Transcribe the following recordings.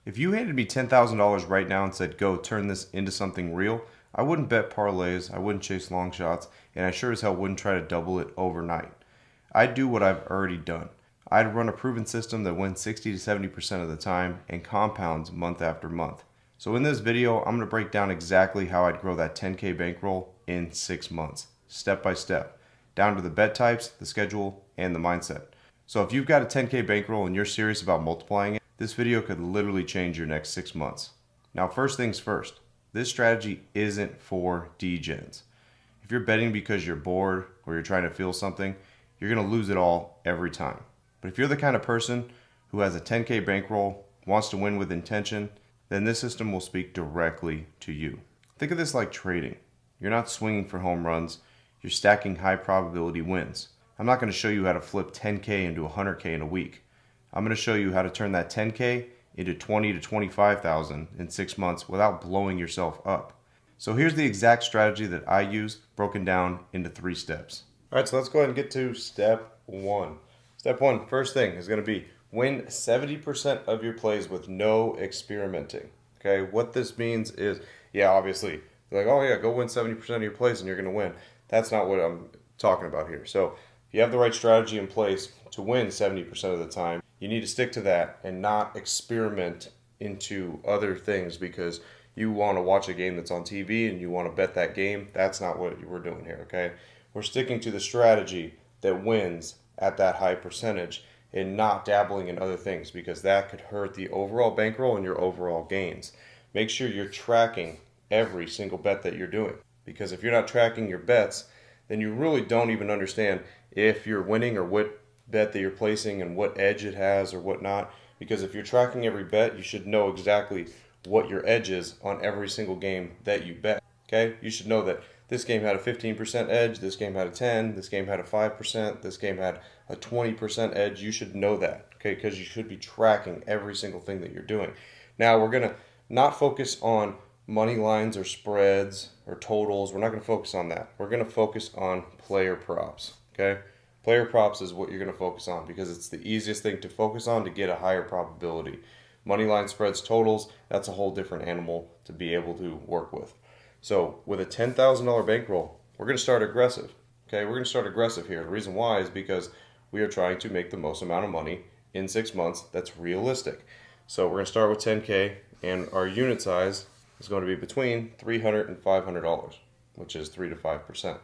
If you handed me $10,000 right now and said, go turn this into something real, I wouldn't bet parlays, I wouldn't chase long shots, and I sure as hell wouldn't try to double it overnight. I'd do what I've already done. I'd run a proven system that wins 60 to 70% of the time and compounds month after month. So in this video, I'm going to break down exactly how I'd grow that 10k bankroll in 6 months, step by step, down to the bet types, the schedule, and the mindset. So if you've got a 10k bankroll and you're serious about multiplying it, this video could literally change your next 6 months. Now, first things first, this strategy isn't for degens. If you're betting because you're bored or you're trying to feel something, you're going to lose it all every time. But if you're the kind of person who has a 10k bankroll, wants to win with intention, then this system will speak directly to you. Think of this like trading. You're not swinging for home runs, you're stacking high probability wins. I'm not going to show you how to flip 10k into 100k in a week. I'm going to show you how to turn that 10k into 20 to 25,000 in 6 months without blowing yourself up. So here's the exact strategy that I use broken down into 3 steps. All right, so let's go ahead and get to step 1. Step 1, first thing is going to be win 70% of your plays with no experimenting. Okay, what this means is, yeah, obviously, they're like, oh yeah, go win 70% of your plays and you're going to win. That's not what I'm talking about here. So if you have the right strategy in place to win 70% of the time, you need to stick to that and not experiment into other things because you want to watch a game that's on TV and you want to bet that game. That's not what we're doing here, okay? We're sticking to the strategy that wins at that high percentage and not dabbling in other things because that could hurt the overall bankroll and your overall gains. Make sure you're tracking every single bet that you're doing because if you're not tracking your bets, then you really don't even understand if you're winning or what bet that you're placing and what edge it has or whatnot. Because if you're tracking every bet, you should know exactly what your edge is on every single game that you bet. Okay? You should know that this game had a 15% edge, this game had a 10, this game had a 5%, this game had a 20% edge. You should know that, okay? Because you should be tracking every single thing that you're doing. Now, we're going to not focus on money lines or spreads or totals. We're not going to focus on that. We're going to focus on player props, okay? Player props is what you're going to focus on because it's the easiest thing to focus on to get a higher probability. Money line spreads, totals, that's a whole different animal to be able to work with. So with a $10,000 bankroll, we're going to start aggressive. Okay, we're going to start aggressive here. The reason why is because we are trying to make the most amount of money in 6 months that's realistic. So we're going to start with 10K and our unit size is going to be between $300 and $500, which is 3 to 5%.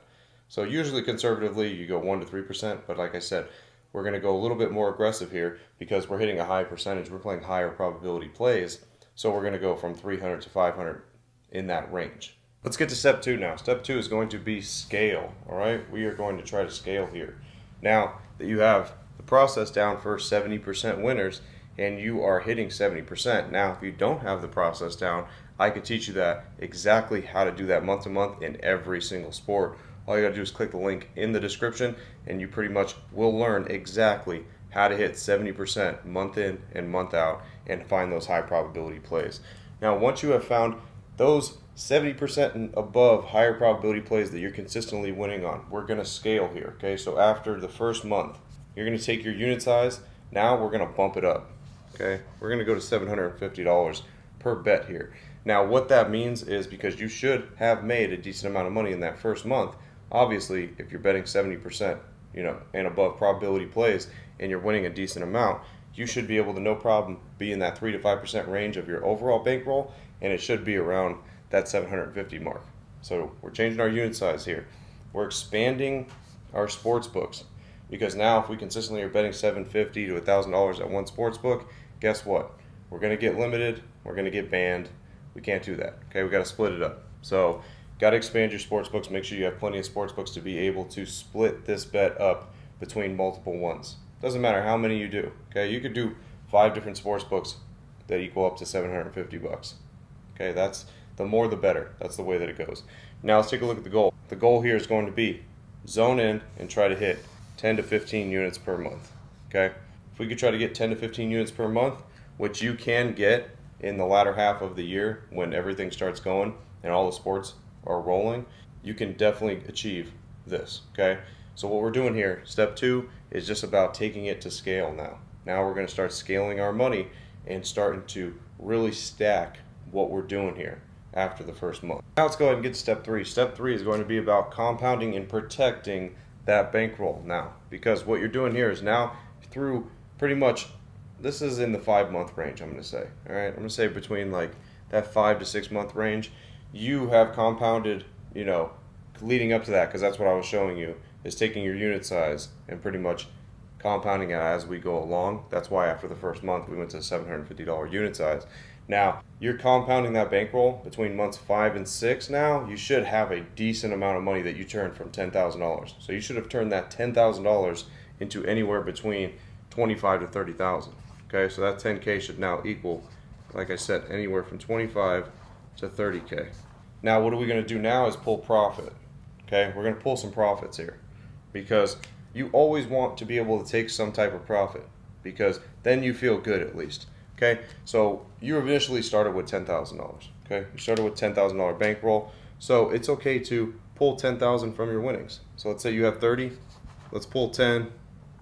So usually conservatively you go 1 to 3%, but like I said, we're going to go a little bit more aggressive here because we're hitting a high percentage. We're playing higher probability plays, so we're going to go from 300 to 500 in that range. Let's get to step 2 now. Step 2 is going to be scale, all right? We are going to try to scale here. Now that you have the process down for 70% winners and you are hitting 70%, now if you don't have the process down, I could teach you that exactly how to do that month to month in every single sport. All you gotta do is click the link in the description and you pretty much will learn exactly how to hit 70% month in and month out and find those high probability plays. Now once you have found those 70% and above higher probability plays that you're consistently winning on, we're gonna scale here, okay? So after the first month, you're gonna take your unit size, now we're gonna bump it up, okay? We're gonna go to $750 per bet here. Now what that means is because you should have made a decent amount of money in that first month. Obviously, if you're betting 70%, and above probability plays, and you're winning a decent amount, you should be able to no problem be in that 3 to 5% range of your overall bankroll, and it should be around that 750 mark. So we're changing our unit size here. We're expanding our sports books because now if we consistently are betting $750 to $1,000 at one sports book, guess what? We're going to get limited. We're going to get banned. We can't do that. Okay, we got to split it up. So got to expand your sports books. Make sure you have plenty of sports books to be able to split this bet up between multiple ones. Doesn't matter how many you do. Okay, you could do 5 different sports books that equal up to $750. Okay, that's the more the better. That's the way that it goes. Now let's take a look at the goal. The goal here is going to be zone in and try to hit 10 to 15 units per month. Okay, if we could try to get 10 to 15 units per month, which you can get in the latter half of the year when everything starts going and all the sports are rolling, you can definitely achieve this, okay? So what we're doing here, step 2, is just about taking it to scale now. Now we're going to start scaling our money and starting to really stack what we're doing here after the first month. Now let's go ahead and get to step 3. Step 3 is going to be about compounding and protecting that bankroll now, because what you're doing here is now through pretty much, this is in the 5-month range, I'm going to say. All right, I'm going to say between like that 5 to 6 month range, you have compounded, you know, leading up to that, because that's what I was showing you, is taking your unit size and pretty much compounding it as we go along. That's why after the first month we went to $750 unit size. Now you're compounding that bankroll between months 5 and 6. Now you should have a decent amount of money that you turned from $10,000. So you should have turned that $10,000 into anywhere between 25 to 30,000. Okay, so that 10K should now equal, like I said, anywhere from 25 to 30K. Now what are we going to do now is pull profit. Okay, we're going to pull some profits here, because you always want to be able to take some type of profit, because then you feel good at least. Okay, so you initially started with $10,000. Okay, you started with $10,000 bankroll, so it's okay to pull 10,000 from your winnings. So let's say you have 30, let's pull 10,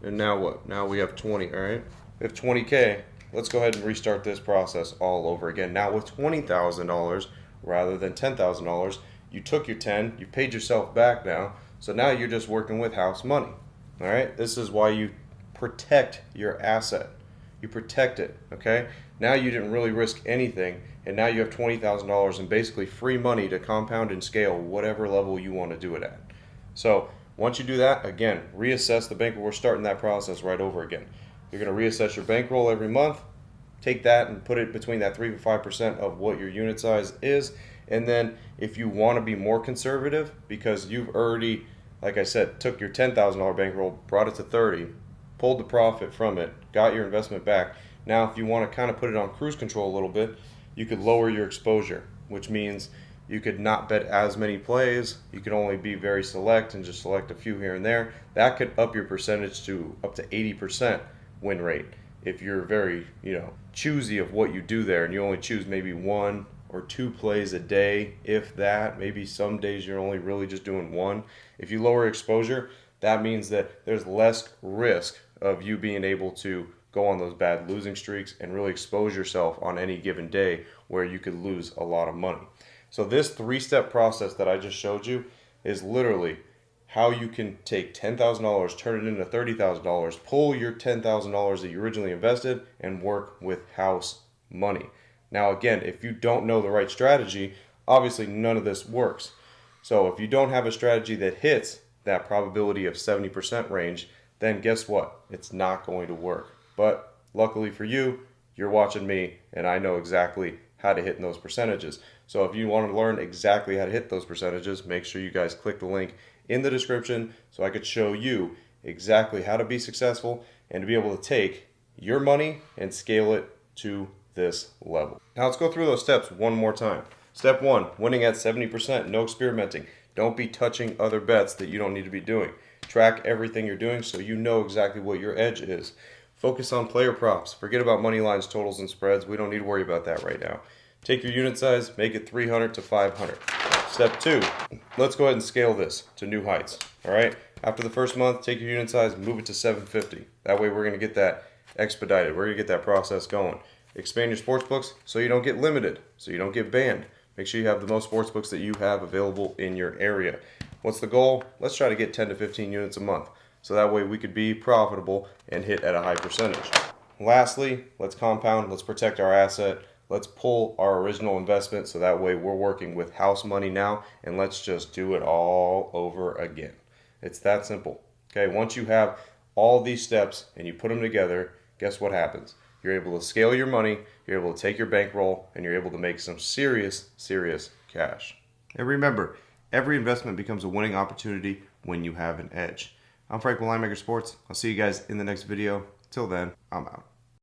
and now what? Now we have 20. All right, we have 20K. Let's go ahead and restart this process all over again. Now with $20,000 rather than $10,000. You took your 10, you paid yourself back now, so now you're just working with house money. All right, this is why you protect your asset. You protect it. Okay, now you didn't really risk anything, and now you have $20,000 in basically free money to compound and scale whatever level you want to do it at. So once you do that, again, reassess the bankroll. We're starting that process right over again. You're going to reassess your bankroll every month. Take that and put it between that 3 to 5% of what your unit size is. And then if you want to be more conservative, because you've already, like I said, took your $10,000 bankroll, brought it to 30, pulled the profit from it, got your investment back. Now if you want to kind of put it on cruise control a little bit, you could lower your exposure, which means you could not bet as many plays. You could only be very select and just select a few here and there. That could up your percentage to up to 80% win rate if you're very, choosy of what you do there, and you only choose maybe 1 or 2 plays a day, if that. Maybe some days you're only really just doing 1. If you lower exposure, that means that there's less risk of you being able to go on those bad losing streaks and really expose yourself on any given day where you could lose a lot of money. So this 3-step process that I just showed you is literally how you can take $10,000, turn it into $30,000, pull your $10,000 that you originally invested, and work with house money. Now again, if you don't know the right strategy, obviously none of this works. So if you don't have a strategy that hits that probability of 70% range, then guess what? It's not going to work. But luckily for you, you're watching me, and I know exactly how to hit in those percentages. So if you want to learn exactly how to hit those percentages, make sure you guys click the link in the description so I could show you exactly how to be successful and to be able to take your money and scale it to this level. Now let's go through those steps one more time. Step 1, winning at 70%, no experimenting. Don't be touching other bets that you don't need to be doing. Track everything you're doing so you know exactly what your edge is. Focus on player props. Forget about money lines, totals, and spreads. We don't need to worry about that right now. Take your unit size, make it 300 to 500. Step 2, let's go ahead and scale this to new heights. All right. After the first month, take your unit size, move it to 750. That way we're going to get that expedited. We're going to get that process going. Expand your sports books so you don't get limited, so you don't get banned. Make sure you have the most sports books that you have available in your area. What's the goal? Let's try to get 10 to 15 units a month, so that way we could be profitable and hit at a high percentage. Lastly, let's compound, let's protect our asset, let's pull our original investment so that way we're working with house money now, and let's just do it all over again. It's that simple. Okay, once you have all these steps and you put them together, guess what happens? You're able to scale your money, you're able to take your bankroll, and you're able to make some serious cash. And remember, every investment becomes a winning opportunity when you have an edge. I'm Frank with Linemaker Sports. I'll see you guys in the next video. Till then, I'm out.